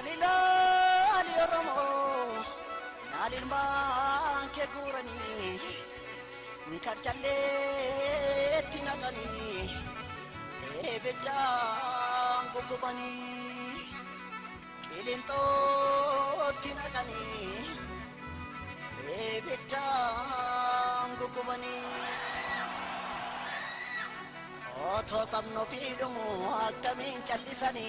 Lali Oromo, Nalin Banke Gurani, Karchale Tinagani, Evedang Gugubani, Kilinto Tinagani, Evedang Gugubani. Otro samno filumu akamin challisani.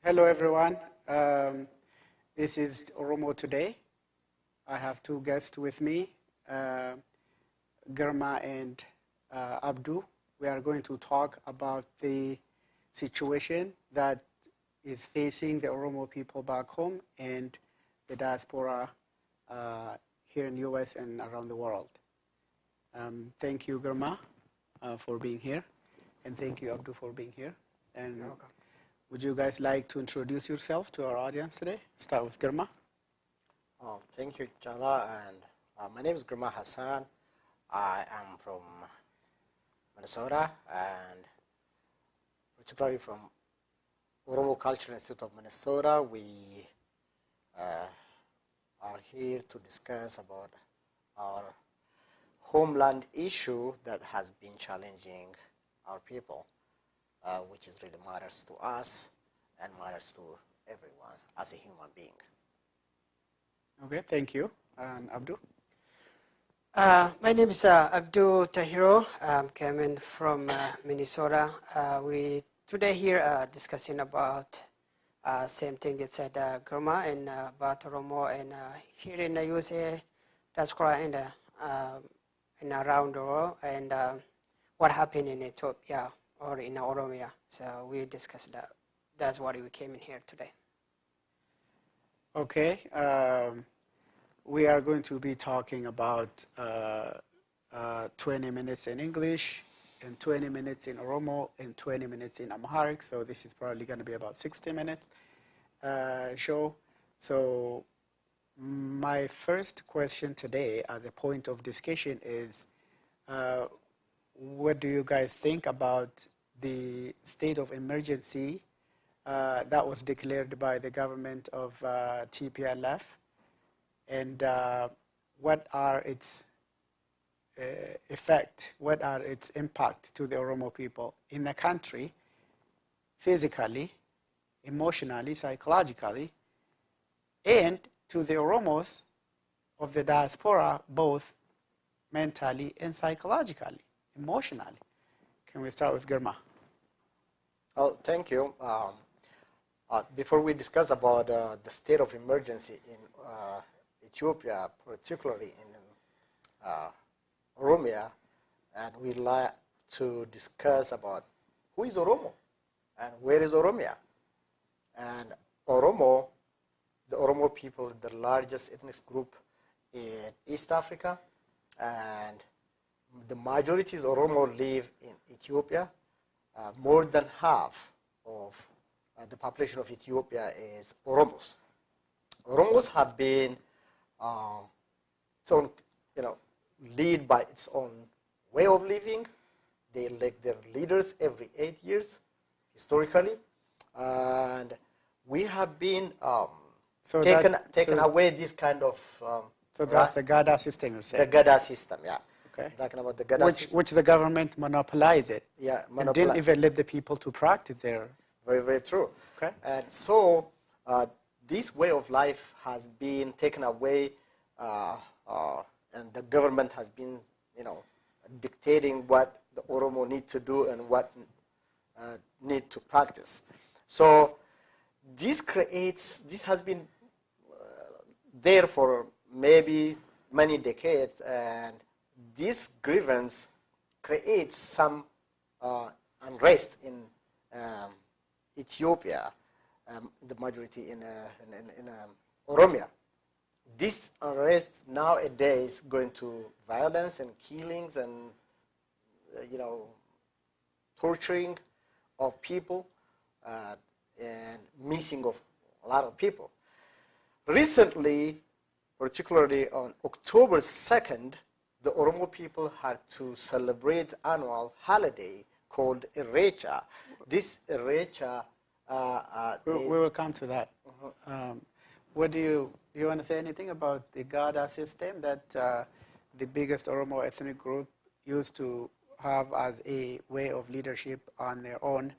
Hello everyone, this is Oromo Today. I have two guests with me, Girma and Abdu. We are going to talk about the situation that is facing the Oromo people back home and the diaspora here in the US and around the world. Thank you, Girma, for being here, and thank you, Abdu, for being here. And You're welcome. would you guys like to introduce yourself to our audience today? Start with Girma. Thank you, Jala, and my name is Girma Hassan. I am from Minnesota, and particularly from Oromo Cultural Institute of Minnesota. We are here to discuss about our homeland issue that has been challenging our people, which is really matters to us and matters to everyone as a human being. Okay, thank you. And Abdu? My name is Abdu Tahiro. I'm coming from Minnesota. We today here discussing about same thing that said Girma and about Oromo and here in the USA, diaspora and around the world and what happened in Ethiopia or in OROMIA. So we discussed that. That's why we came in here today. Okay, we are going to be talking about 20 minutes in English and 20 minutes in Oromo and 20 minutes in Amharic. So this is probably going to be about 60 minutes show. So my first question today as a point of discussion is, what do you guys think about the state of emergency that was declared by the government of TPLF, and what are its effect, what are its impact to the Oromo people in the country, physically, emotionally, psychologically, and to the Oromos of the diaspora, both mentally and psychologically, emotionally. Can we start with Girma? Oh, thank you. Before we discuss about the state of emergency in Ethiopia, particularly in Oromia, and we'd like to discuss about who is Oromo and where is Oromia. And Oromo, the Oromo people, the largest ethnic group in East Africa, and the majority of Oromo live in Ethiopia. More than half of the population of Ethiopia is Oromos. Oromos have been lead by its own way of living. They elect their leaders every 8 years, historically, and we have been taken away this kind of. So that's the Gada system, you're saying? The Gada system, yeah. Okay. Talking about the Gada system. Which the government monopolized it. Yeah, and didn't even let the people to practice their. Very, very true. Okay. And so this way of life has been taken away, and the government has been, dictating what the Oromo need to do and what need to practice. So this has been there for maybe many decades, and this grievance creates some unrest in Ethiopia, the majority in Oromia. This unrest nowadays going to violence and killings and torturing of people and missing of a lot of people. Recently, particularly on October 2nd, the Oromo people had to celebrate annual holiday called Irrecha. This Irrecha... we will come to that. What do you want to say anything about the Gada system that the biggest Oromo ethnic group used to have as a way of leadership on their own,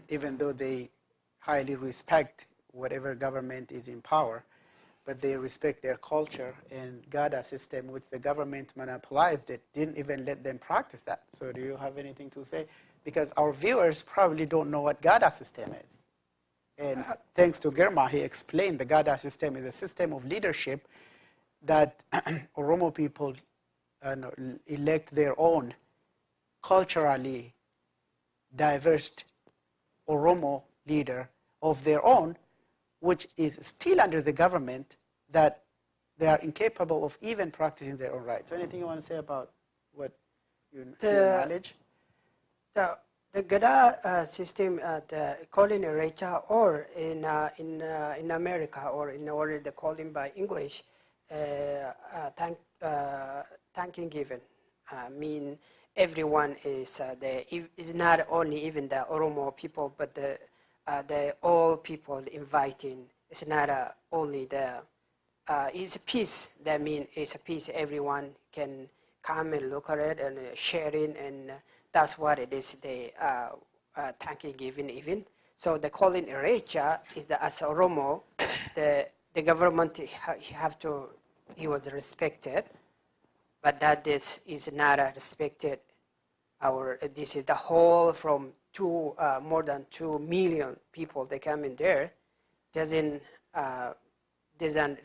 even though they highly respect whatever government is in power, but they respect their culture, and Gada system, which the government monopolized it, didn't even let them practice that. So do you have anything to say? Because our viewers probably don't know what Gada system is. And thanks to Girma, he explained the Gada system is a system of leadership that Oromo people elect their own culturally diverse Oromo leader of their own, which is still under the government, that they are incapable of even practicing their own rights. So anything you want to say about what you knowledge? The Gada system, calling Recha, or in America, or in order they call him by English, thanking given, mean everyone is is not only even the Oromo people, but the all people inviting. It's not only the it's a peace. That means it's a peace. Everyone can come and look at it and sharing, and that's what it is. They thanking giving even. So the calling Recha is that as Oromo, the government he was respected, but that this is not respected. This is the whole from more than 2 million people they come in there, doesn't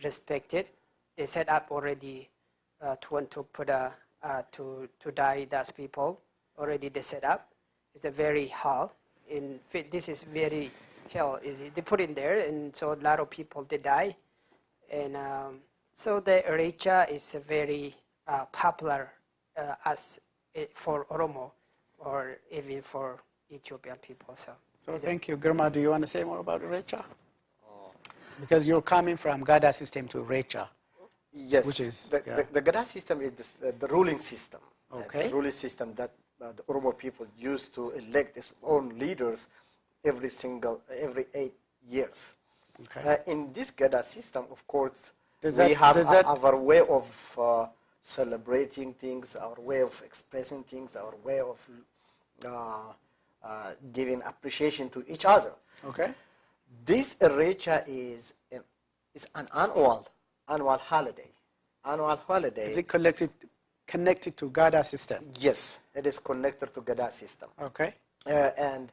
respect it. They set up already to want to put to die those people. Already they set up. It's a very hell. This is very hell. They put in there, and so a lot of people they die, and so the Recha is a very popular as for Oromo, or even for Ethiopian people. So thank you. Girma, do you want to say more about Recha? Because you're coming from Gada system to Recha. Yes, which is, the Gada system is the ruling system. Okay. The ruling system that the Oromo people used to elect its own leaders every 8 years. Okay. In this Gada system, of course, we have our way of celebrating things, our way of expressing things, our way of giving appreciation to each other. Okay. This Recha is an annual holiday. Annual holiday. Is it connected to Gada system? Yes, it is connected to Gada system. Okay. And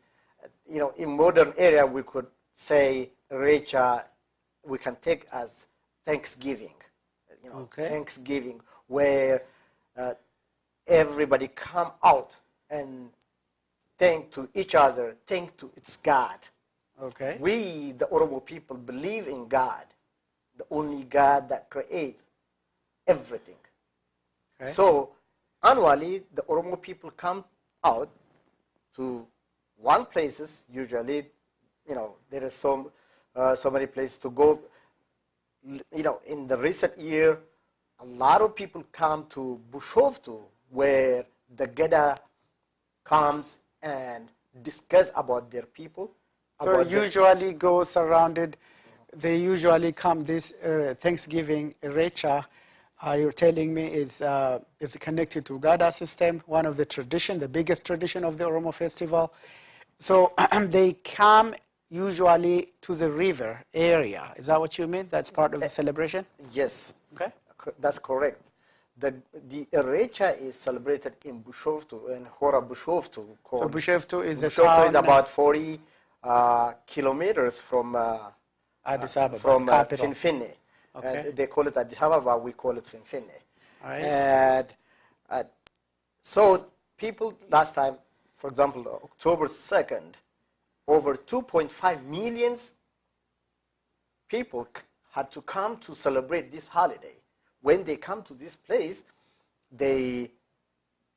in modern area we could say Recha we can take as Thanksgiving. Okay. Thanksgiving, where everybody come out and thank to each other, thank to its God. Okay. We, the Oromo people, believe in God, the only God that creates everything. Okay. So annually, the Oromo people come out to one places. Usually, there is so many places to go. In the recent year, a lot of people come to Bushoftu, where the Geda comes and discuss about their people. So usually go surrounded, they usually come this Thanksgiving Recha, you're telling me is connected to Gada system, one of the tradition, the biggest tradition of the Oromo festival. So they come usually to the river area. Is that what you mean? That's part of the celebration? Yes. Okay. That's correct. The Recha is celebrated in Bushoftu, in Hora Bushoftu. So Bushoftu is Bushoftu is about 40 kilometers from Addis Ababa, from capital. Finfinne. Okay. And they call it Addis Ababa, we call it Finfinne. All right. And so people last time, for example, October 2nd, over 2.5 million people had to come to celebrate this holiday. When they come to this place, they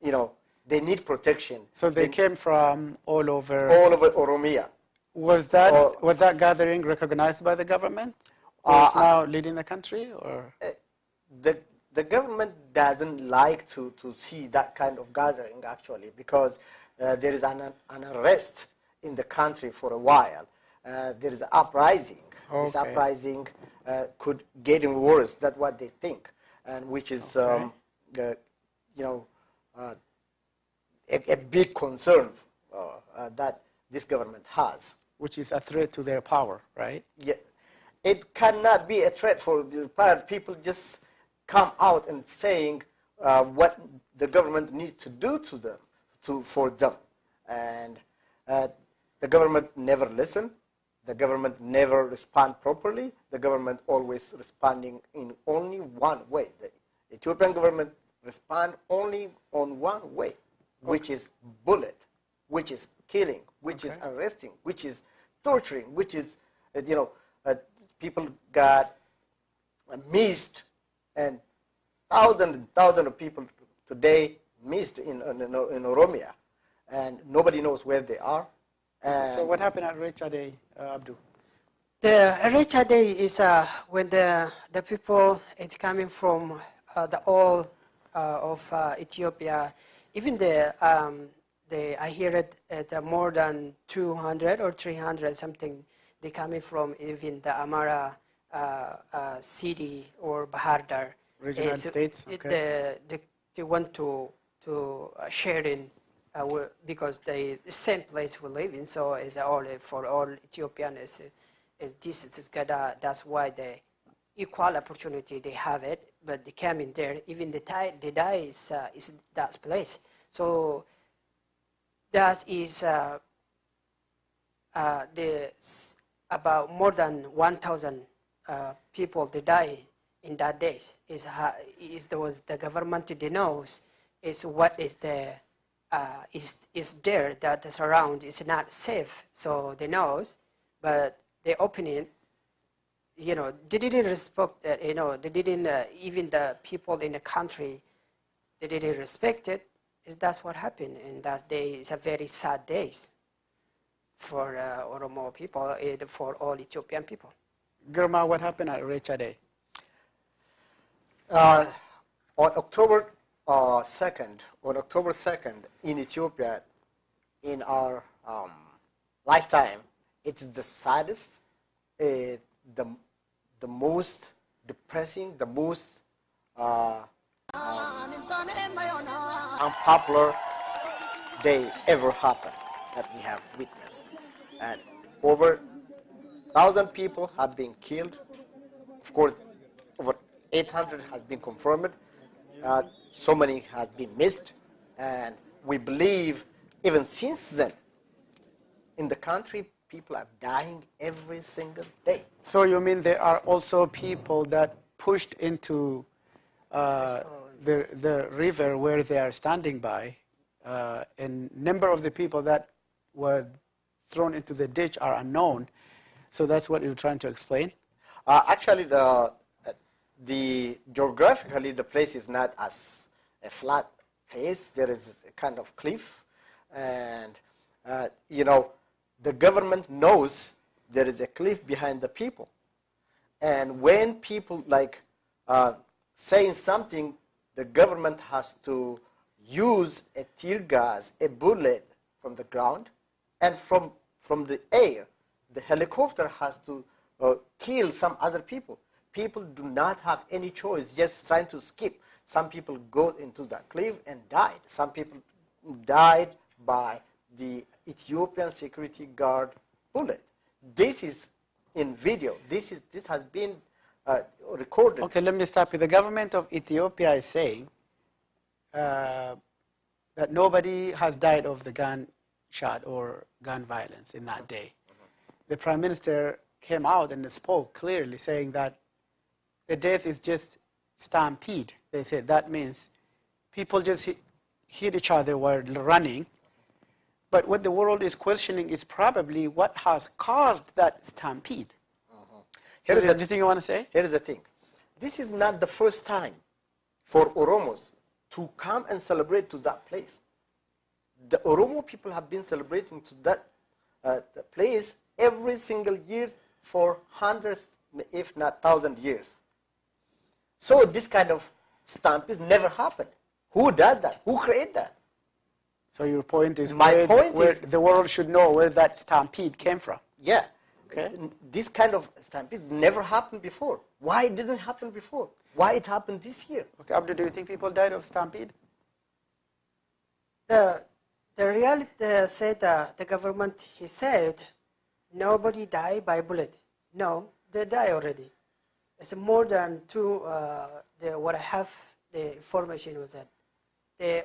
need protection. So they came from all over Oromia. Was that gathering recognized by the government? Who is now leading the country, or the government doesn't like to see that kind of gathering, actually, because there is an unrest in the country for a while. There is uprising. Okay. This uprising could get worse. That's what they think, and which is, a big concern that this government has. Which is a threat to their power, right? Yeah, it cannot be a threat for the power. People just come out and saying what the government needs to do to them, for them, and the government never listen. The government never respond properly. The government always responding in only one way. The Ethiopian government respond only on one way, which is bullet, which is killing, which is arresting, which is torturing, which is, people got missed, and thousands of people today missed in OROMIA, and nobody knows where they are. So what happened at Rechade, Abdul? The Rechade is when the people is coming from the all of Ethiopia, even I hear it at more than 200 or 300 something. They coming from even the Amara city or Bahar Dar. Regional states. Okay. They want to share in because the same place we live in. So it's all for all Ethiopian is that's why the equal opportunity they have it. But they came in there. Even the die is that place. So that is about more than 1,000 people they die in that day. The government they knows is what is the is there that the surround is not safe. So they knows, but their opinion, they didn't respect that. They didn't even the people in the country, they didn't respect it. That's what happened, and that day is a very sad day for Oromo people, for all Ethiopian people. Girma, what happened at Rechade? On October 2nd, in Ethiopia, in our lifetime, it's the saddest, the most depressing, the most unpopular day ever happened that we have witnessed. And over 1,000 people have been killed. Of course, over 800 has been confirmed. So many has been missed. And we believe even since then, in the country, people are dying every single day. So you mean there are also people that pushed into the river where they are standing by, and number of the people that were thrown into the ditch are unknown. So that's what you're trying to explain? Actually, the geographically, the place is not as a flat place. There is a kind of cliff, and the government knows there is a cliff behind the people. And when people saying something, the government has to use a tear gas, a bullet from the ground, and from the air, the helicopter has to kill some other people. People do not have any choice, just trying to skip. Some people go into the cliff and died. Some people died by the Ethiopian security guard bullet. This is in video. This has been recorded. Okay, let me stop you. The government of Ethiopia is saying that nobody has died of the gunshot or gun violence in that day. The Prime Minister came out and spoke clearly saying that the death is just stampede. They said that means people just hit each other while running. But what the world is questioning is probably what has caused that stampede. So is there anything you want to say? Here is the thing. This is not the first time for Oromos to come and celebrate to that place. The Oromo people have been celebrating to that place every single year for hundreds, if not 1,000 years. So this kind of stampedes never happened. Who does that? Who created that? So your point is My point where is the world should know where that stampede came from. Yeah. Okay. This kind of stampede never happened before. Why it didn't happen before? Why it happened this year? Okay, Abdul, do you think people died of stampede? The reality said the government, he said, nobody died by bullet. No, they die already. It's more than two. What I have the information was that they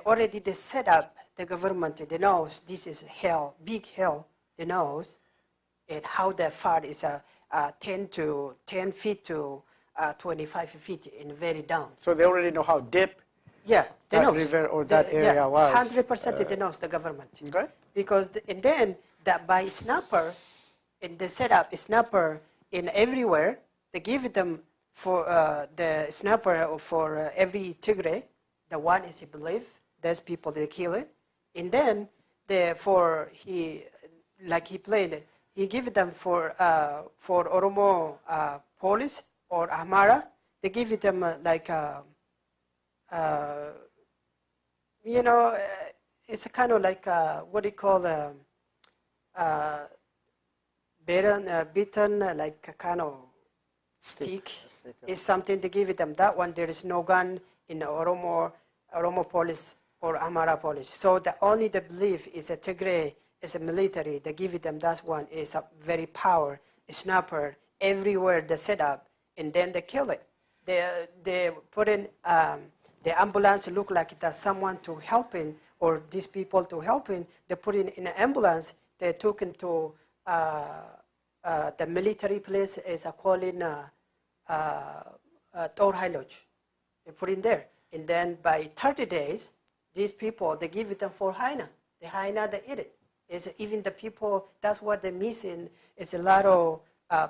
set up the government. They knows this is hell, big hell. They knows, and how the far is 10 feet to 25 feet in very down. So they already know how deep Yeah, they that know. river or that area was. 100% they knows the government. Okay. Because and then that by snapper, and they set up a snapper in everywhere. They give them for the snapper for every tigre. The one is he believe there's people they kill it, and then he played it. He give them for Oromo police or Amara. They give them it's a kind of like what do you call beaten like a kind of stick. Is something they give them. That one there is no gun in the Oromo police or Amara police. So the only the belief is a Tigray is a military. They give them that one is a very power snapper everywhere they set up, and then they kill it. They put in the ambulance look like there's someone to help in or these people to help in. They put in an ambulance. They took into the military place is calling Tor High Lodge. They put in there. And then by 30 days, these people, they give it them for hyena. The hyena, they eat it. It's even the people, that's what they're missing. It's a lot of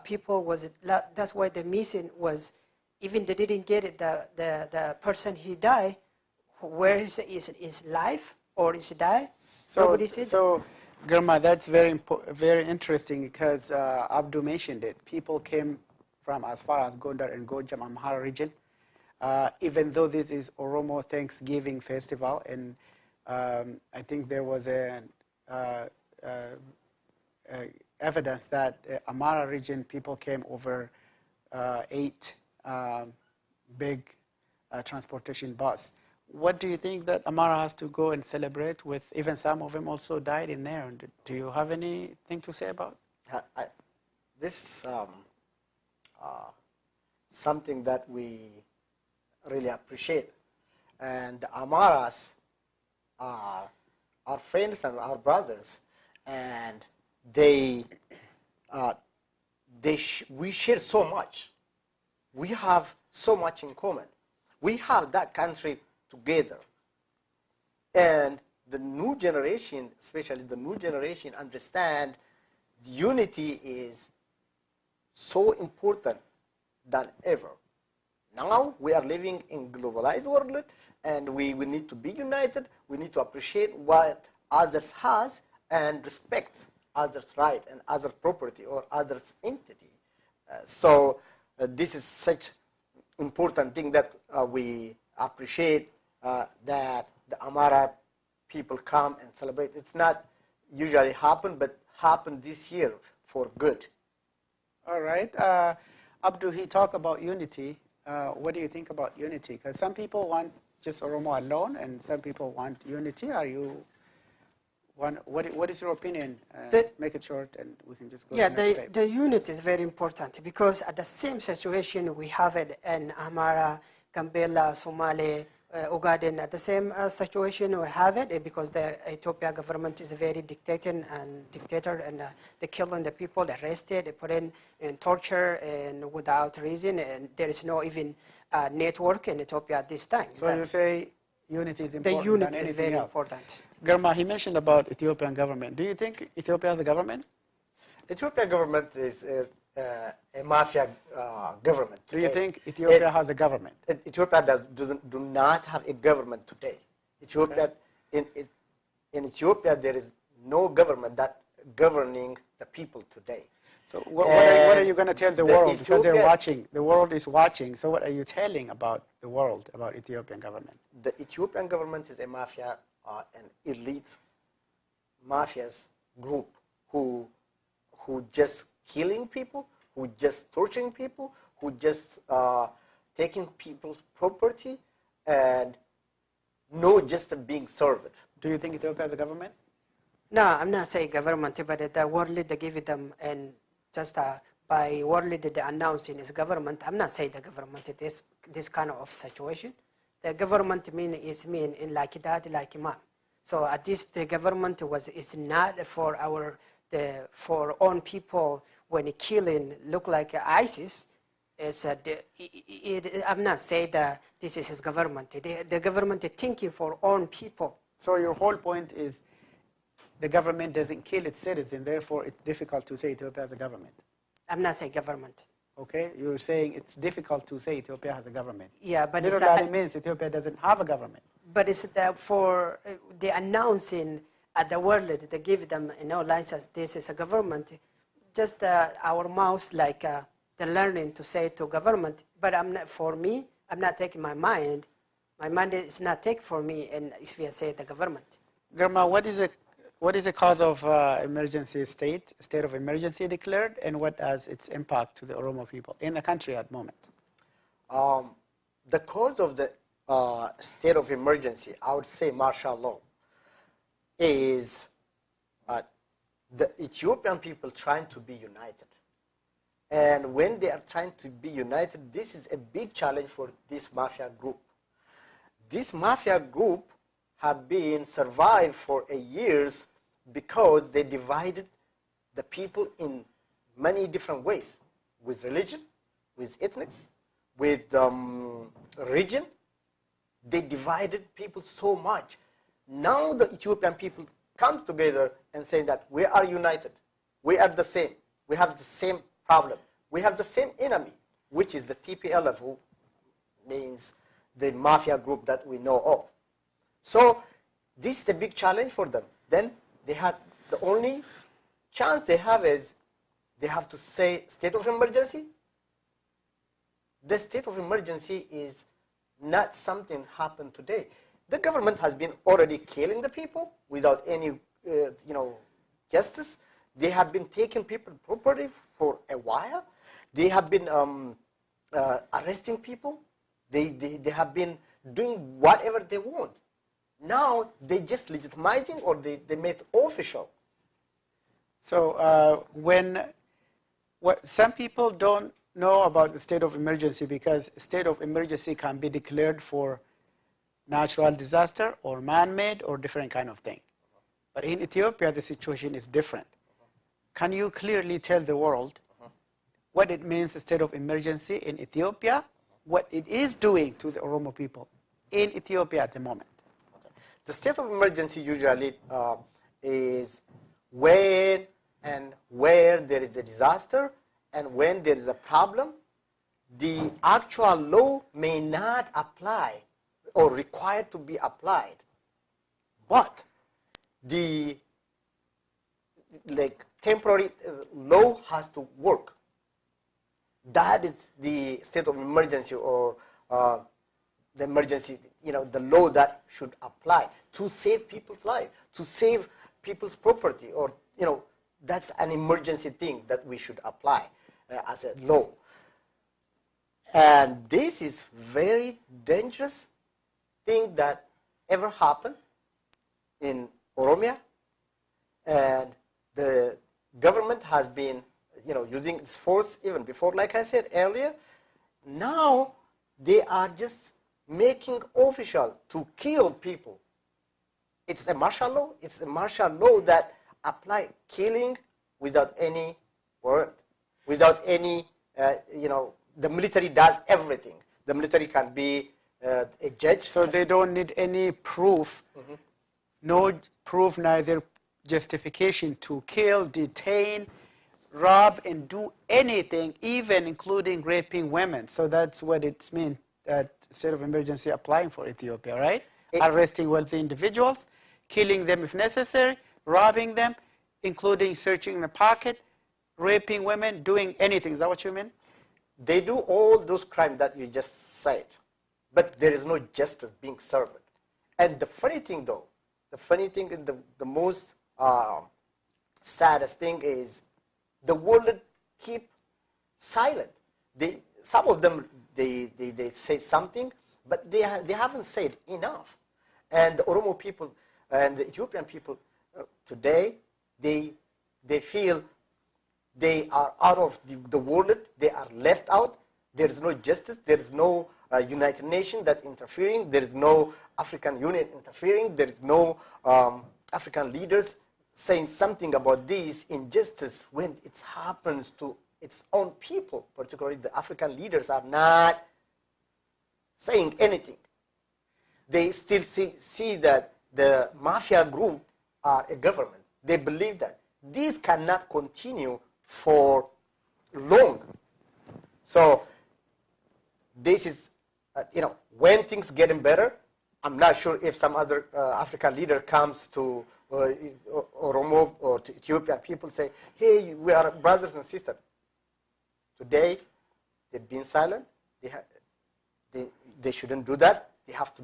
people that's why the missing was, even they didn't get it, the person he died, where is life or is he die? Nobody said so Grandma, that's very interesting because Abdu mentioned it. People came from as far as Gondar and Gojam Amhara region. Even though this is Oromo Thanksgiving festival, and I think there was evidence that Amhara region people came over 8 big transportation bus. What do you think that Amhara has to go and celebrate with? Even some of them also died in there. Do you have anything to say about this? Something that we really appreciate, and the Amharas are our friends and our brothers, and we share so much. We have so much in common. We have that country together, and the new generation, especially the new generation, understand unity is so important than ever. Now we are living in globalized world, and we need to be united. We need to appreciate what others has and respect others' right and others' property or others' entity. This is such important thing that we appreciate that the Amhara people come and celebrate. It's not usually happen, but happened this year for good. All right. Abdu, he talked about unity. What do you think about unity? Because some people want just Oromo alone, and some people want unity. What is your opinion? Make it short, and we can just go to the next step. The unity is very important because at the same situation we have it in Amhara, Gambela, Somali, Ogaden. At the same situation we have it because the Ethiopia government is very dictator, and they killing the people, arrested, they put in torture and without reason, and there is no even network in Ethiopia at this time. So you say unity is important. The unity is very important. Garma, he mentioned about Ethiopian government. Do you think Ethiopia has a government? Ethiopia government is a mafia government. Do you think Ethiopia has a government? Ethiopia do not have a government today. Ethiopia, in Ethiopia, there is no government that governing the people today. So what are you going to tell the world? Because they're Ethiopian- watching. The world is watching. So what are you telling about the world, about Ethiopian government? The Ethiopian government is a mafia, an elite mafias group who just killing people, who just torturing people, who just taking people's property, and no just being served. Do you think Ethiopia has a government? No, I'm not saying government, but the world leader give them, and just by world leader they announcing is government. I'm not saying the government is this kind of situation. The government is in like that, like imam. So at least the government is not for for own people when killing look like ISIS. I'm not saying that this is his government. The government is thinking for own people. So your whole point is the government doesn't kill its citizens, therefore it's difficult to say Ethiopia has a government. I'm not saying government. Okay, you're saying it's difficult to say Ethiopia has a government. Yeah, but Literally means Ethiopia doesn't have a government. But it's that for the announcing at the world, they give them license. This is a government. Just our mouth like the learning to say to government. But for me, I'm not taking my mind. My mind is not take for me. And if we say the government, Germa, what is the cause of emergency state of emergency declared, and what is its impact to the Oromo people in the country at the moment? The cause of the state of emergency, I would say martial law, is the Ethiopian people trying to be united. And when they are trying to be united, this is a big challenge for this mafia group. This mafia group have been survived for years because they divided the people in many different ways, with religion, with ethnics, with region. They divided people so much. Now the Ethiopian people come together and say that we are united. We are the same. We have the same problem. We have the same enemy, which is the TPLF, who means the mafia group that we know of. So this is a big challenge for them. Then they have the only chance they have is they have to say state of emergency. The state of emergency is not something happened today. The government has been already killing the people without any, justice. They have been taking people's property for a while. They have been arresting people. They have been doing whatever they want. Now they just legitimizing, or they made official. So some people don't know about the state of emergency because state of emergency can be declared for natural disaster or man-made or different kind of thing. But in Ethiopia, the situation is different. Can you clearly tell the world what it means, the state of emergency in Ethiopia, what it is doing to the Oromo people in Ethiopia at the moment? The state of emergency usually is when and where there is a disaster and when there is a problem, the actual law may not apply or required to be applied. But the temporary law has to work. That is the state of emergency, or the emergency, the law that should apply to save people's life, to save people's property, or, that's an emergency thing that we should apply as a law. And this is very dangerous thing that ever happened in OROMIA, and the government has been, using its force even before, like I said earlier. Now they are just making official to kill people. It's a martial law. It's a martial law that apply killing without any warrant, without any, the military does everything. The military can be a judge. So they don't need any proof, no proof, neither justification to kill, detain, rob, and do anything, even including raping women. So that's what it means, that state of emergency applying for Ethiopia, right? Arresting wealthy individuals, killing them if necessary, robbing them, including searching the pocket, raping women, doing anything. Is that what you mean? They do all those crimes that you just said, but there is no justice being served. And the funny thing, though, the funny thing and the most saddest thing is the world keep silent. Some of them, they say something, but they haven't said enough. And the Oromo people and the Ethiopian people today, they feel they are out of the world, they are left out, there is no justice, there is no United Nations that interfering, there is no African Union interfering, there is no African leaders saying something about this injustice when it happens to its own people. Particularly the African leaders are not saying anything. They still see that the mafia group are a government. They believe that this cannot continue for long. So this is, when things getting better, I'm not sure if some other African leader comes to Oromo or to Ethiopia, people say, hey, we are brothers and sisters. Today, they've been silent. They shouldn't do that. They have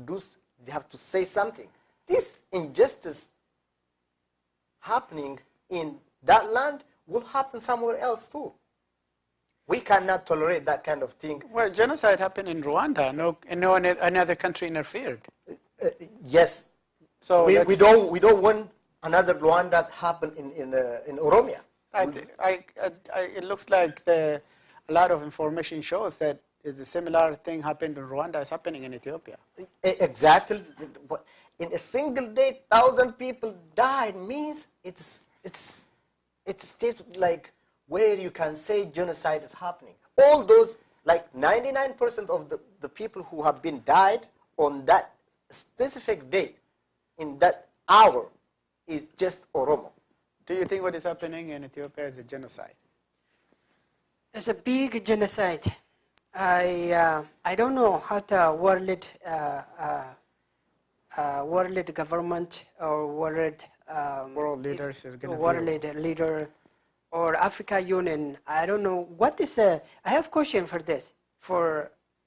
to say something. This injustice happening in that land will happen somewhere else too. We cannot tolerate that kind of thing. Well, genocide happened in Rwanda. No another country interfered. Yes. So we don't want another Rwanda to happen in OROMIA. It looks like a lot of information shows that a similar thing happened in Rwanda is happening in Ethiopia. Exactly. In a single day, 1,000 people died. Means it's like where you can say genocide is happening. All those, like 99% of the people who have been died on that specific day, in that hour, is just Oromo. Do you think what is happening in Ethiopia is a genocide? It's a big genocide. I don't know how the world government or world leaders is going to world leader or Africa Union. I don't know what is. I have question for this,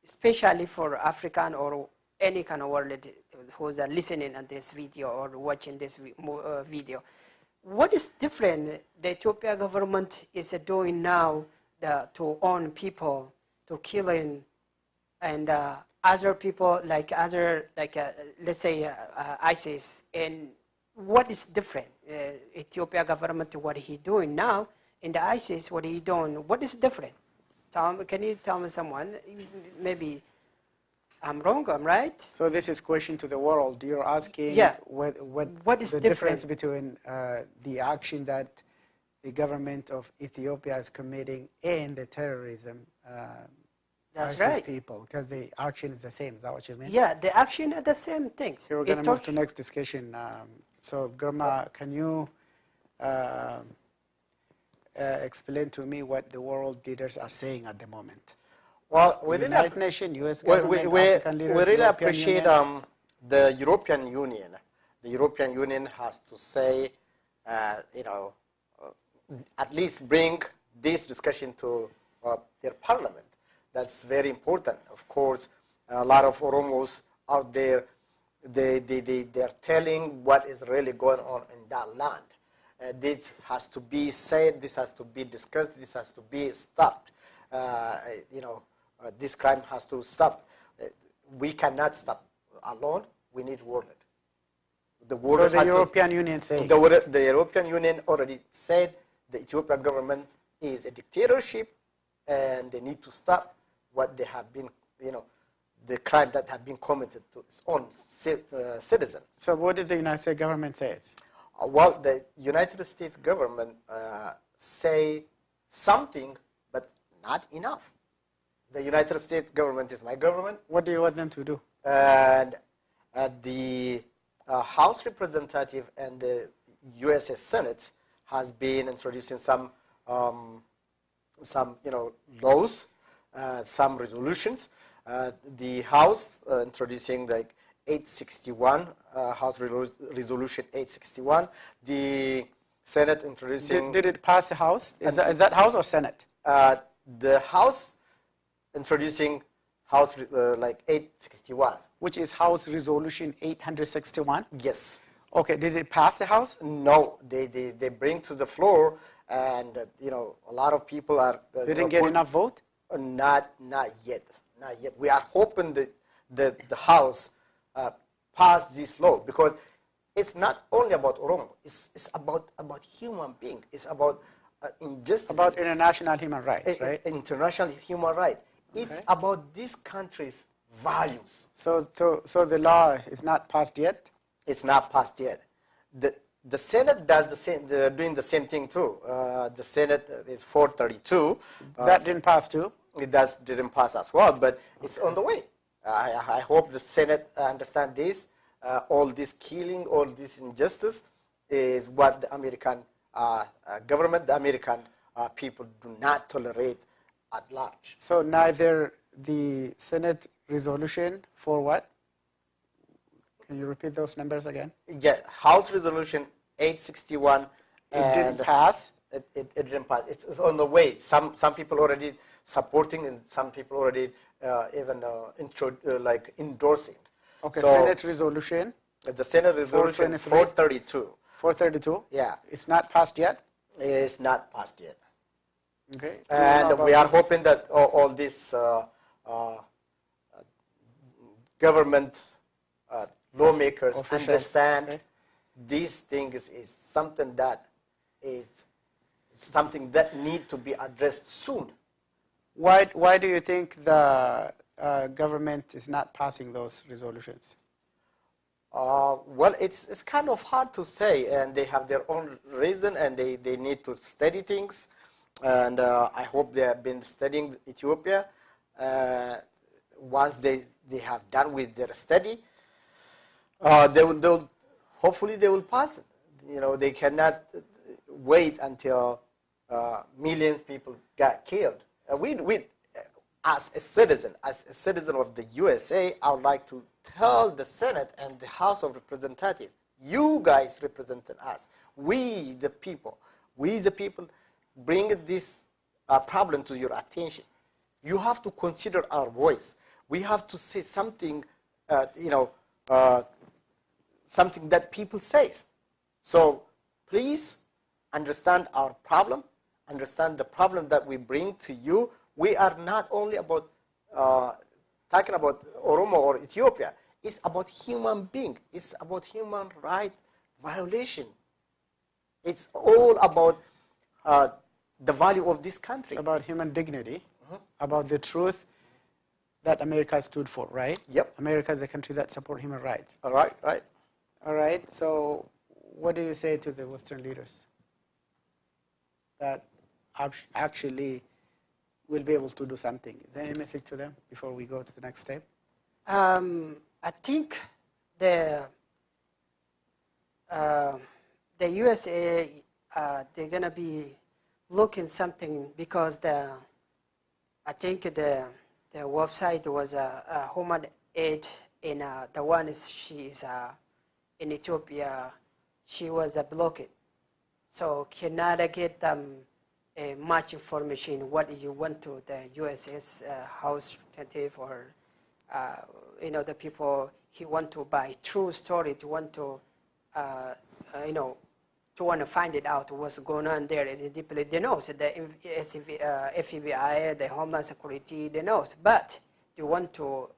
especially for African or any kind of world who's listening on this video or watching this video. What is different the Ethiopia government is doing now to own people, to killing, and other people let's say ISIS, and what is different? Ethiopia government, what he doing now, in the ISIS, what he doing? What is different? Tom, can you tell me someone? Maybe I'm wrong, I'm right? So this is question to the world. You're asking what is the difference between the action that the government of Ethiopia is committing and the terrorism That's ISIS right. people, because the action is the same. Is that what you mean? Yeah, the action are the same things. So we're going to move to next discussion. So Grandma, can you explain to me what the world leaders are saying at the moment? Well, United Nations, U.S. government, African leaders, we really European appreciate Union. the European Union. The European Union has to say, at least bring this discussion to their parliament. That's very important. Of course, a lot of Oromos out there, they're telling what is really going on in that land. This has to be said, this has to be discussed, this has to be stopped. This crime has to stop. We cannot stop alone. We need world. The world. So the European Union saying. The European Union already said the Ethiopian government is a dictatorship, and they need to stop what they have been, the crime that have been committed to its own citizen. So what does the United States government say? Well, the United States government say something, but not enough. The United States government is my government. What do you want them to do? And the House Representative and the U.S. Senate has been introducing some laws, some resolutions. The House introducing like 861, House Resolution 861. The Senate introducing. Did it pass the House? Is that House or Senate? The House introducing House like 861. Which is House Resolution 861? Yes. Okay, did it pass the House? No, they bring to the floor, and a lot of people are. They didn't get enough vote? Not yet. Not yet. We are hoping that the House pass this law, because it's not only about Oromo. It's about human being. It's about injustice. About international human rights, right? International human rights. It's about this country's values. So the law is not passed yet? It's not passed yet. The Senate does the same. They're doing the same thing too. The Senate is 432. That didn't pass too? It didn't pass as well, but it's on the way. I hope the Senate understand this. All this killing, all this injustice is what the American government, the American people do not tolerate at large. So neither the Senate resolution for what? Can you repeat those numbers again? Yeah, House Resolution 861. It didn't pass? It didn't pass. It's on the way. Some people already supporting, and some people already even endorsing. Okay, so Senate resolution? The Senate resolution is 432. 432? Yeah. It's not passed yet? It's not passed yet. Okay. And we are hoping that all these government lawmakers officials understand these things is something that need to be addressed soon. Why do you think the government is not passing those resolutions? Well, it's kind of hard to say, and they have their own reason, and they need to study things. And I hope they have been studying Ethiopia. Once they have done with their study, hopefully they will pass it. They cannot wait until millions of people got killed. As a citizen of the USA, I would like to tell the Senate and the House of Representatives, you guys represented us. We the people, bring this problem to your attention. You have to consider our voice. We have to say something, something that people say. So please understand our problem, understand the problem that we bring to you. We are not only about talking about Oromo or Ethiopia. It's about human being. It's about human right violation. It's all about the value of this country. About human dignity, about the truth that America stood for, right? Yep. America is a country that supports human rights. All right, right. All right, so what do you say to the Western leaders that actually will be able to do something? Is there any message to them before we go to the next step? I think the USA, they're going to be looking something, because I think the website was a human aid, and the one she's in Ethiopia, she was blocked. So cannot get much information what you want to the USS House representative or the people he want to buy true story, to want to to want to find it out what's going on there. And deeply they know, so the FBI, the Homeland Security, they know, but they want to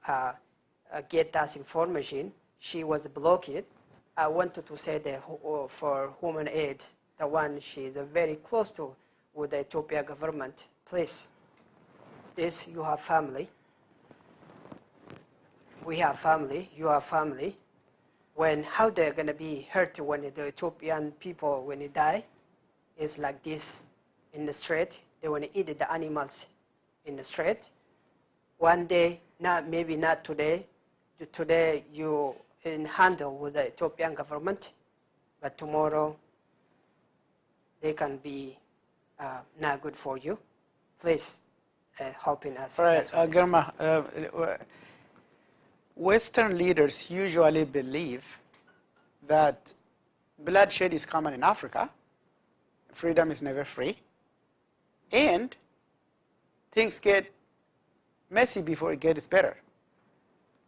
get that information. She was blocked. I wanted to say that for human aid, the one she is very close to with the Ethiopia government, please, this you have family, we have family, you have family. When how they're going to be hurt when the Ethiopian people, when they die, is like this in the street. They want to eat the animals in the street. One day, maybe not today. Today you in handle with the Ethiopian government, but tomorrow they can be not good for you. Please helping us. All right, Garma, Western leaders usually believe that bloodshed is common in Africa, freedom is never free, and things get messy before it gets better.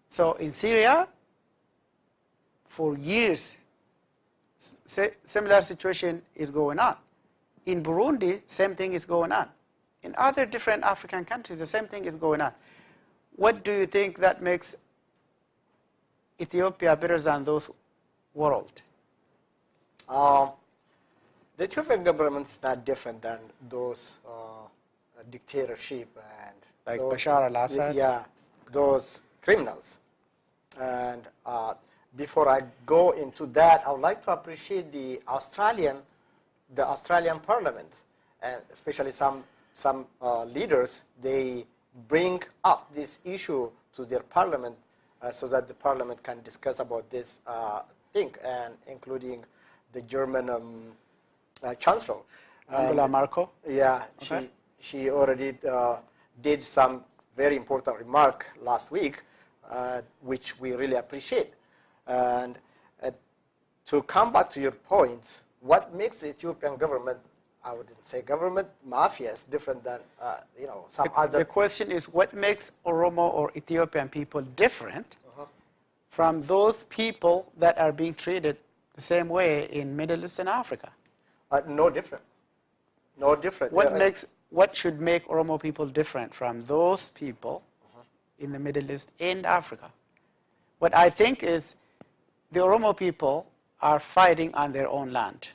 So in Syria, for years, similar situation is going on. In Burundi, same thing is going on. In other different African countries, the same thing is going on. What do you think that makes Ethiopia better than those world? The Ethiopian government is not different than those dictatorship and Like those, Bashar al-Assad? Yeah, those criminals. And before I go into that, I would like to appreciate the Australian Parliament, and especially some leaders. They bring up this issue to their Parliament so that the Parliament can discuss about this thing, and including the German Chancellor. Angela Merkel? Yeah, Okay. she already did some very important remark last week, which we really appreciate. And to come back to your point, what makes the Ethiopian government, I wouldn't say government, mafia is different than some other. The question is, what makes Oromo or Ethiopian people different from those people that are being treated the same way in Middle East and Africa? No different. No different. What should make Oromo people different from those people in the Middle East and Africa? What I think is the Oromo people are fighting on their own land.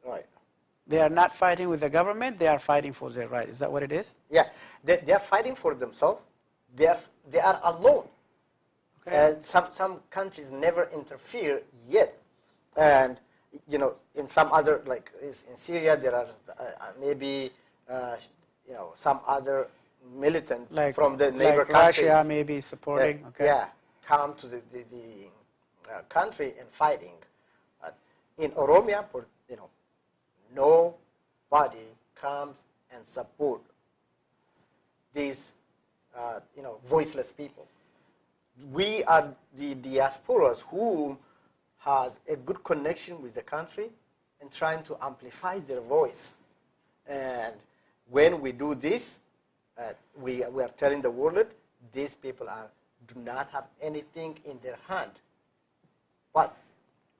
Right. They are not fighting with the government, they are fighting for their right. Is that what it is? Yeah, they are fighting for themselves. They are alone. Okay. And some countries never interfere yet. And in some other, like in Syria, there are maybe some other militant from the neighbor countries. Russia maybe supporting. Okay. Yeah, come to the country and fighting. In Oromia, nobody comes and support these voiceless people. We are the diasporas who has a good connection with the country and trying to amplify their voice. And when we do this, we are telling the world these people do not have anything in their hand, but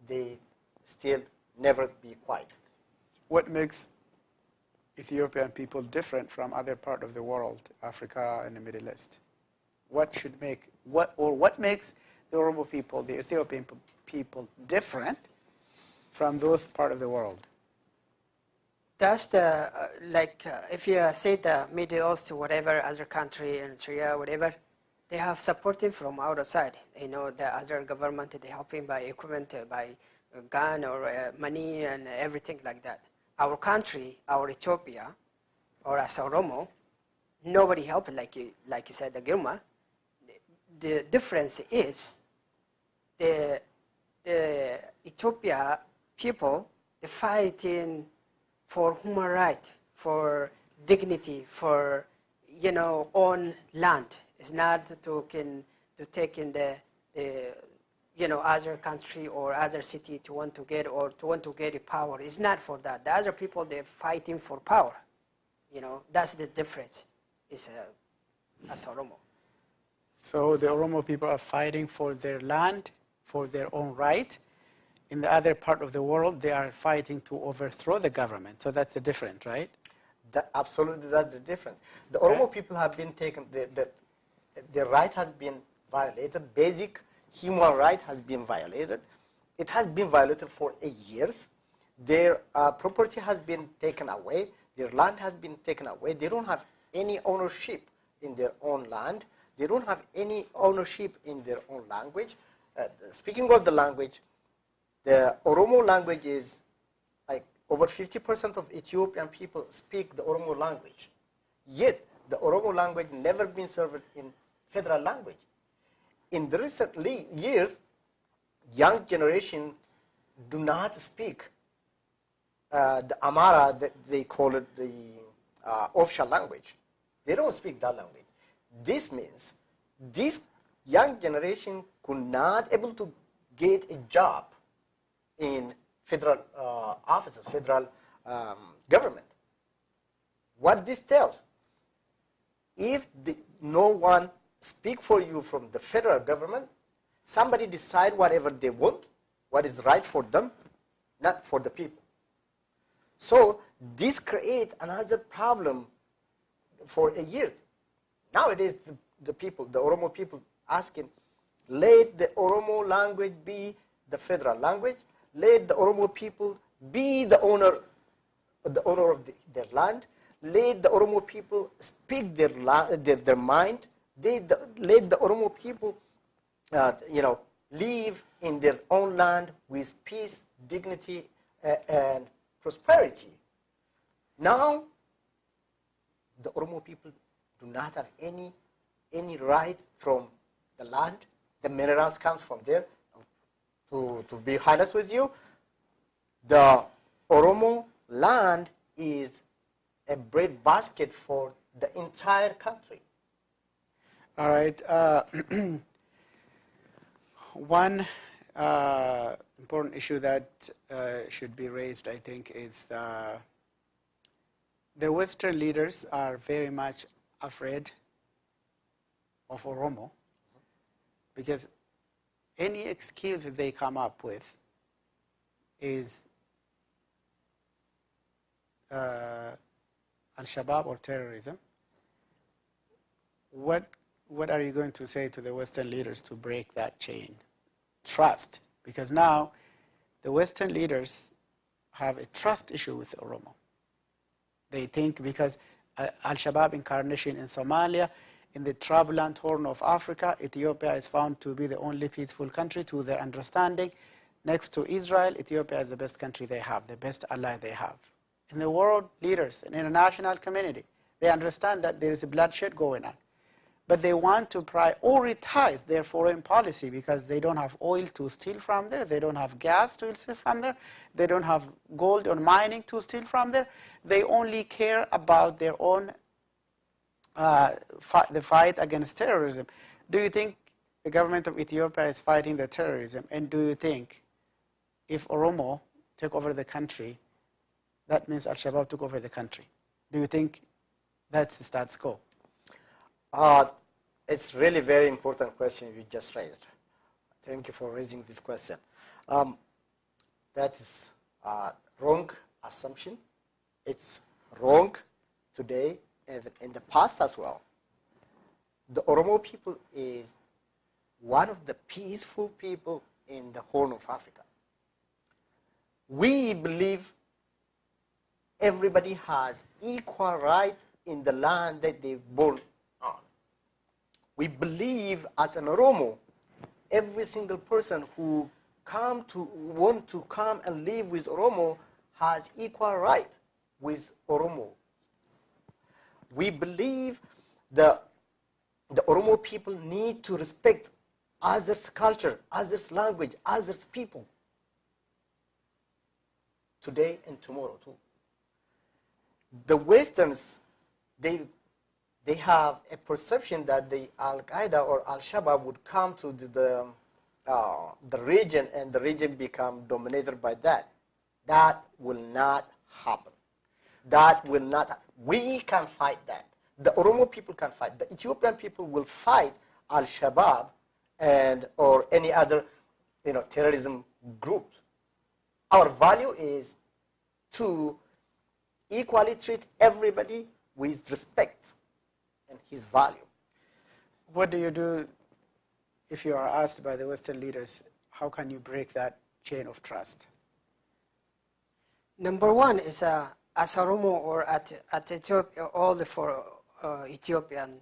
they still never be quiet. What makes Ethiopian people different from other part of the world, Africa and the Middle East? What makes the Oromo people, the Ethiopian people, different from those part of the world? That's the, if you say the Middle East, whatever, other country in Syria, whatever, they have supporting from outside. The other government, they helping by equipment, by gun or money and everything like that. Our country, our Ethiopia, or as Oromo, nobody helping, like you said, the Girma. The difference is the Ethiopia people, they fighting for human right, for dignity, for own land. It's not to take in the other country or other city to want to get a power. It's not for that. The other people, they're fighting for power. That's the difference. It's as Oromo. So the Oromo people are fighting for their land, for their own right. In the other part of the world, they are fighting to overthrow the government. So that's the difference, right? Absolutely, that's the difference. The Oromo people have been taken, their right has been violated. Basic human right has been violated. It has been violated for years. Their property has been taken away. Their land has been taken away. They don't have any ownership in their own land. They don't have any ownership in their own language. Speaking of the language, the Oromo language is like over 50% of Ethiopian people speak the Oromo language. Yet, the Oromo language never been served in federal language. In the recent years, young generation do not speak the Amara, they call it the official language. They don't speak that language. This means this young generation could not able to get a job in federal offices, federal government. What this tells, if no one speak for you from the federal government, somebody decide whatever they want, what is right for them, not for the people. So this creates another problem for a year. Nowadays, the people, the Oromo people, asking, let the Oromo language be the federal language. Let the Oromo people be the owner of their land. Let the Oromo people speak their mind. Let the Oromo people, live in their own land with peace, dignity, and prosperity. Now, the Oromo people do not have any right from the land. The minerals come from there. To be honest with you, the Oromo land is a breadbasket for the entire country. All right. One important issue that should be raised, I think, is the Western leaders are very much afraid of Oromo because any excuse that they come up with is Al-Shabaab or terrorism. What are you going to say to the Western leaders to break that chain? Trust. Because now the Western leaders have a trust issue with Oromo. They think because Al-Shabaab incarnation in Somalia, in the turbulent Horn of Africa, Ethiopia is found to be the only peaceful country to their understanding. Next to Israel, Ethiopia is the best country they have, the best ally they have. In the world leaders, in the international community, they understand that there is a bloodshed going on. But they want to prioritize their foreign policy because they don't have oil to steal from there, they don't have gas to steal from there, they don't have gold or mining to steal from there. They only care about their own the fight against terrorism. Do you think the government of Ethiopia is fighting the terrorism? And do you think if Oromo take over the country, that means Al-Shabaab took over the country? Do you think that's the status quo? It's really very important question you just raised. Thank you for raising this question. That is a wrong assumption. It's wrong today and in the past as well. The Oromo people is one of the peaceful people in the Horn of Africa. We believe everybody has equal right in the land that they're born on. We believe as an Oromo, every single person who want to come and live with Oromo has equal right with Oromo. We believe the Oromo people need to respect others' culture, others' language, others' people. Today and tomorrow too. The Westerns, they have a perception that the Al-Qaeda or Al-Shabaab would come to the region and the region become dominated by that. That will not happen. That will not. We can fight that. The Oromo people can fight. The Ethiopian people will fight Al-Shabaab and or any other, terrorism groups. Our value is to equally treat everybody with respect and his value. What do you do if you are asked by the Western leaders, how can you break that chain of trust? Number one is as Oromo or at Ethiopia, all for Ethiopian,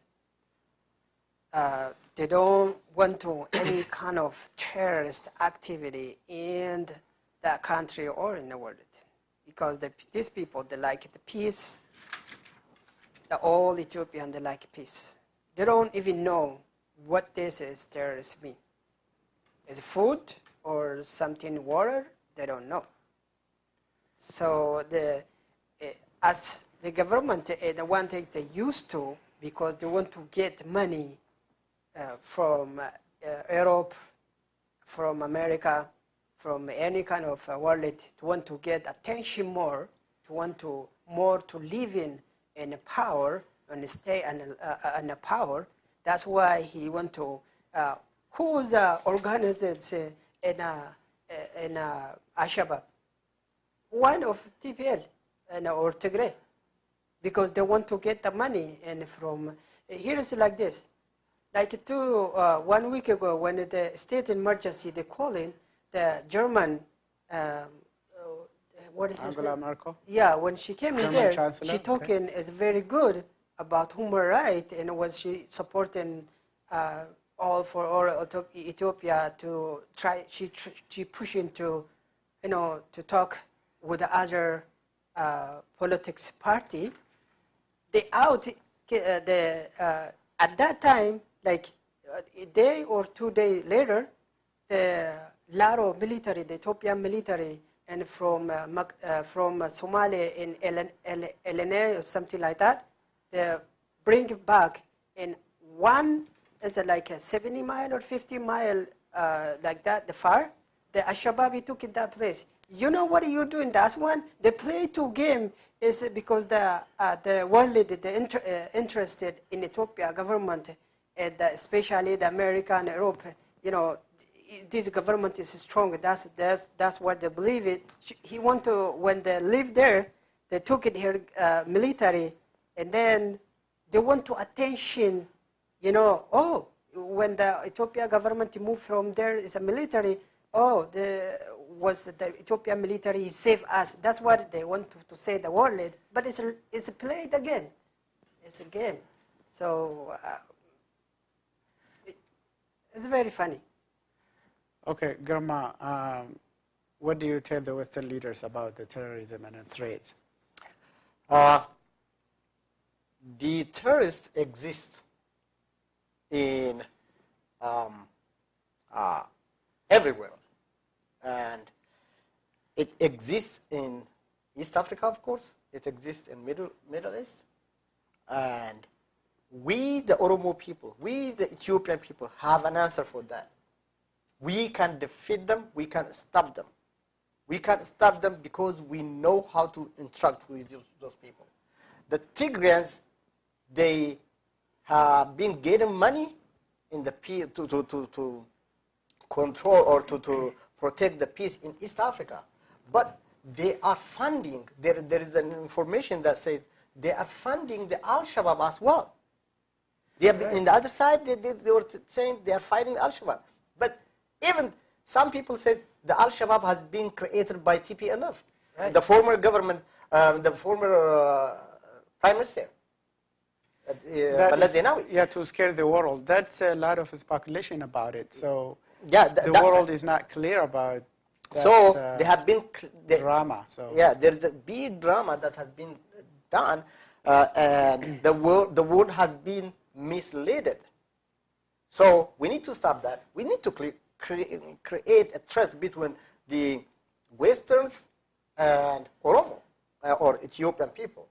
they don't want to any kind of terrorist activity in that country or in the world, because these people, they like the peace. All Ethiopians, they like peace. They don't even know what this is terrorist mean. Is it food or something water? They don't know. So as the government, the one thing they used to, because they want to get money from Europe, from America, from any kind of world, to want to get attention more, to want to more to live in the power and stay in the power. That's why he want to who's organized in Al-Shabaab, one of TPL or Tigray, because they want to get the money. And from here is like this, like 1 week ago when the state emergency they call in the German what is Angela Merkel? Yeah, when she came in German there, Chancellor? she talking is very good about human rights, and was she supporting all for all Ethiopia to try. She pushing to, to talk with the other politics party. They out at that time, like a day or 2 days later, the Laro military, the Ethiopian military, and from Somalia in LNA or something like that, they bring back in one, is it like a 70 mile or 50 mile, like that, the far, the Al-Shabaab took in that place. You know what you do in that one? They play two game is because the world interested in Ethiopia government, and especially the America and Europe, this government is strong. That's what they believe it. He want to, when they live there, they took it here military, and then they want to attention, oh, when the Ethiopia government moved from there is a military, oh, the Ethiopian military save us. That's what they want to say the world, but it's played again. It's a game. So it's very funny. Okay, Grandma, what do you tell the Western leaders about the terrorism and the threats? The terrorists exist in everywhere, and it exists in East Africa, of course. It exists in Middle East, and we, the Oromo people, we, the Ethiopian people, have an answer for that. We can defeat them. We can stop them. We can stop them because we know how to interact with those people. The Tigrayans, they have been getting money in the to control or to protect the peace in East Africa, but they are funding. There is an information that says they are funding the Al-Shabaab as well. They have been, in the other side, they were saying they are fighting Al-Shabaab, but even some people said the Al-Shabaab has been created by TPLF, right. The former government, the former Prime Minister, Zenawi. Yeah, to scare the world. That's a lot of speculation about it. So yeah, the world is not clear about that. So there have been drama. So yeah, there's a big drama that has been done, and the world has been misled. So we need to stop that. We need to create a trust between the Westerns and Oromo or Ethiopian people.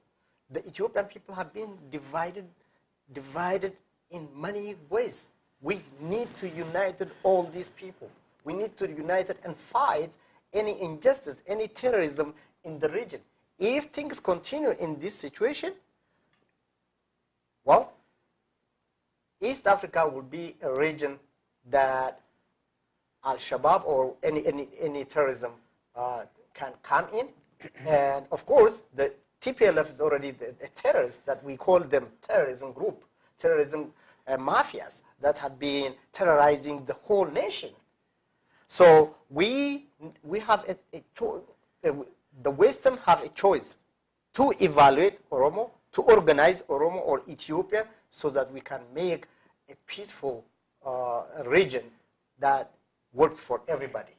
The Ethiopian people have been divided in many ways. We need to unite all these people. We need to unite and fight any injustice, any terrorism in the region. If things continue in this situation, well, East Africa will be a region that Al-Shabaab or any terrorism can come in. And of course, the TPLF is already the terrorists that we call them terrorism group, terrorism mafias that have been terrorizing the whole nation. So we have the Western have a choice to evaluate Oromo, to organize Oromo or Ethiopia so that we can make a peaceful region that works for everybody.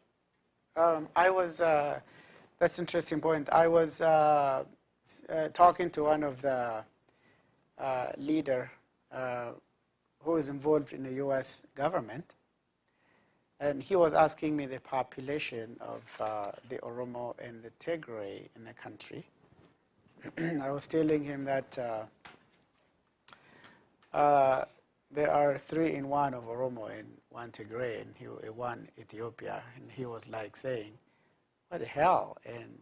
That's an interesting point. I was talking to one of the leader who is involved in the U.S. government, and he was asking me the population of the Oromo and the Tigray in the country. I was telling him that there are 3 in 1 of Oromo and 1 Tigray and 1 Ethiopia, and he was like saying, "What the hell?" And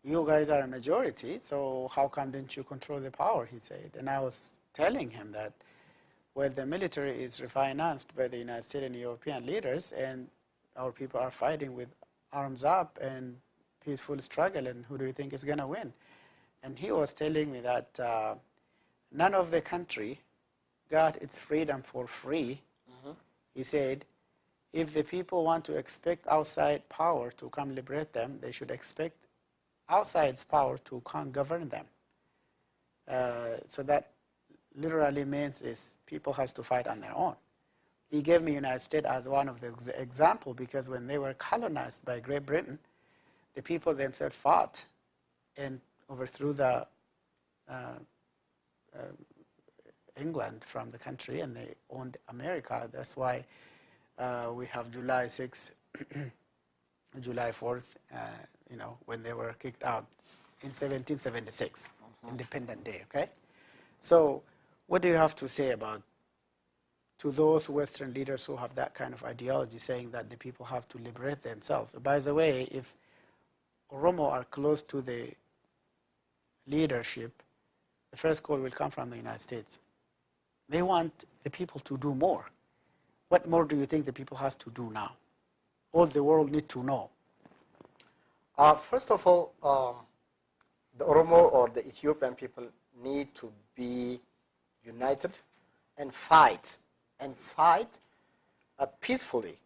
you guys are a majority, so how come didn't you control the power, he said. And I was telling him that, well, the military is refinanced by the United States and European leaders, and our people are fighting with arms up and peaceful struggle, and who do you think is going to win? And he was telling me that none of the country got its freedom for free. He said, if the people want to expect outside power to come liberate them, they should expect outside's power to come govern them. So that literally means is people has to fight on their own. He gave me United States as one of the example, because when they were colonized by Great Britain, the people themselves fought and overthrew the England from the country, and they owned America. That's why we have July 6th, July 4th, you know, when they were kicked out in 1776, Independent Day, okay? So what do you have to say about to those Western leaders who have that kind of ideology, saying that the people have to liberate themselves? By the way, if Oromo are close to the leadership, the first call will come from the United States. They want the people to do more. What more do you think the people has to do now? All the world need to know. First of all, the Oromo or the Ethiopian people need to be united and fight peacefully.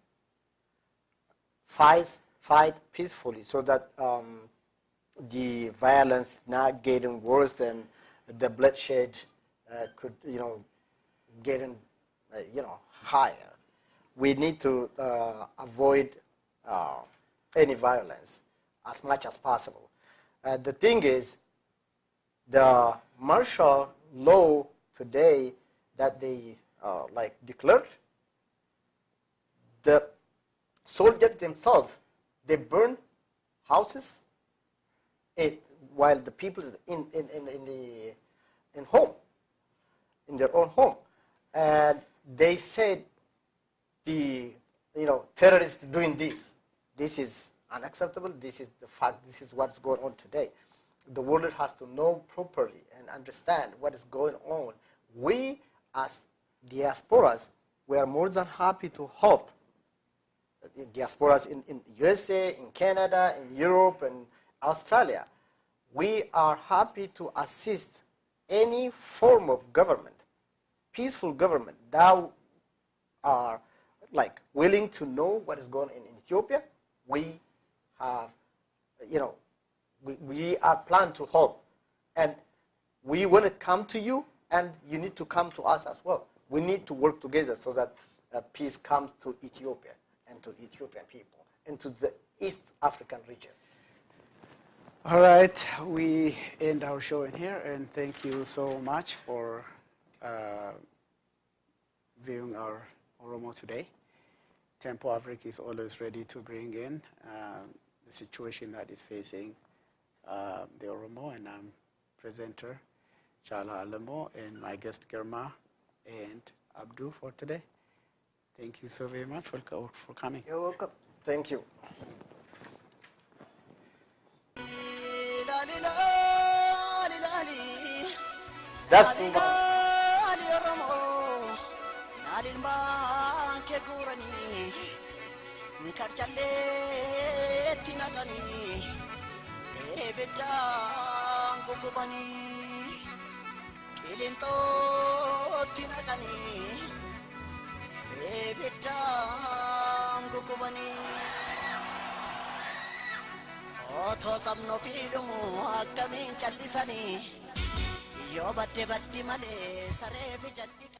Fight peacefully, so that the violence not getting worse and the bloodshed could, you know, getting, you know, higher. We need to avoid any violence as much as possible. The thing is, the martial law today that they like declared, the soldiers themselves, they burn houses, while the people is in their own home, and they said the terrorists doing this. This is unacceptable. This is the fact. This is what's going on today. The world has to know properly and understand what is going on. We, as diasporas, we are more than happy to help. Diasporas in USA, in Canada, in Europe, and Australia. We are happy to assist any form of government, peaceful government, that are like willing to know what is going on in Ethiopia. We have, you know, we are planned to help, and we want to come to you, and you need to come to us as well. We need to work together so that peace comes to Ethiopia and to Ethiopian people and to the East African region. All right, we end our show in here, and thank you so much for viewing our Oromo today. Tempo Afric is always ready to bring in the situation that is facing the Oromo, and I'm presenter Chala Alamo and my guest Germa and Abdu for today. Thank you so very much for coming. You're welcome. Thank you. That's too much. Otoo sabno fiidhumu akkamiin callisanii yoo badde baddi malee saree fi jalli